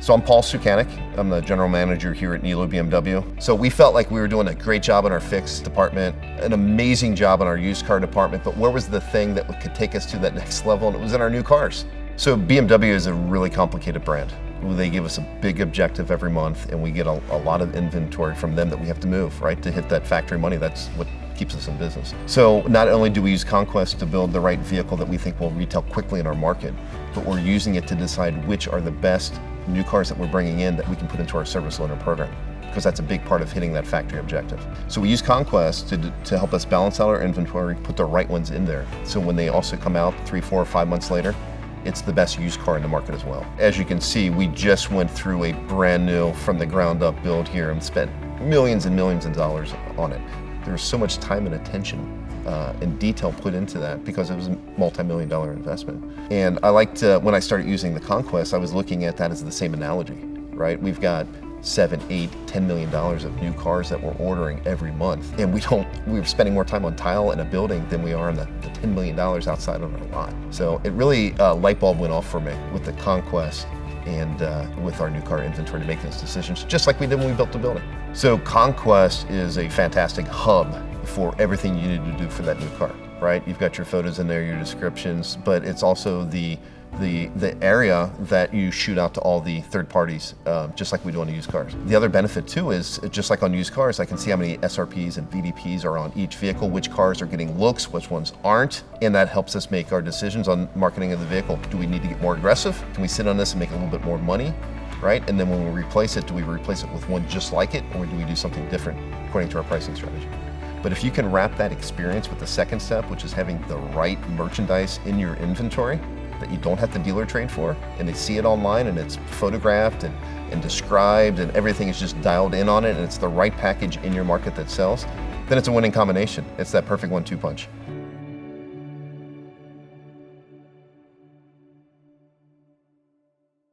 So I'm Paul Suchanek. I'm the general manager here at Niello BMW. So we felt like we were doing a great job in our fixed department, an amazing job in our used car department, but where was the thing that could take us to that next level? And it was in our new cars. So BMW is a really complicated brand. They give us a big objective every month, and we get a lot of inventory from them that we have to move, right? To hit that factory money, that's what keeps us in business. So not only do we use Conquest to build the right vehicle that we think will retail quickly in our market, but we're using it to decide which are the best new cars that we're bringing in that we can put into our service loaner program, because that's a big part of hitting that factory objective. So we use Conquest to help us balance out our inventory, put the right ones in there. So when they also come out 3, 4, or 5 months later, it's the best used car in the market as well. As you can see, we just went through a brand new from the ground up build here and spent millions and millions of dollars on it. There's so much time and attention and detail put into that because it was a multi-million-dollar investment. And I liked, when I started using the Conquest, I was looking at that as the same analogy, right? We've got $7, $8, $10 million of new cars that we're ordering every month. And we're spending more time on tile in a building than we are on the $10 million outside on our lot. So it really, light bulb went off for me with the Conquest and with our new car inventory to make those decisions, just like we did when we built the building. So Conquest is a fantastic hub for everything you need to do for that new car, right? You've got your photos in there, your descriptions, but it's also the area that you shoot out to all the third parties, just like we do on the used cars. The other benefit too is, just like on used cars, I can see how many SRPs and VDPs are on each vehicle, which cars are getting looks, which ones aren't, and that helps us make our decisions on marketing of the vehicle. Do we need to get more aggressive? Can we sit on this and make a little bit more money, right? And then when we replace it, do we replace it with one just like it, or do we do something different according to our pricing strategy? But if you can wrap that experience with the second step, which is having the right merchandise in your inventory that you don't have to dealer trade for, and they see it online and it's photographed and described and everything is just dialed in on it, and it's the right package in your market that sells, then it's a winning combination. It's that perfect 1-2 punch.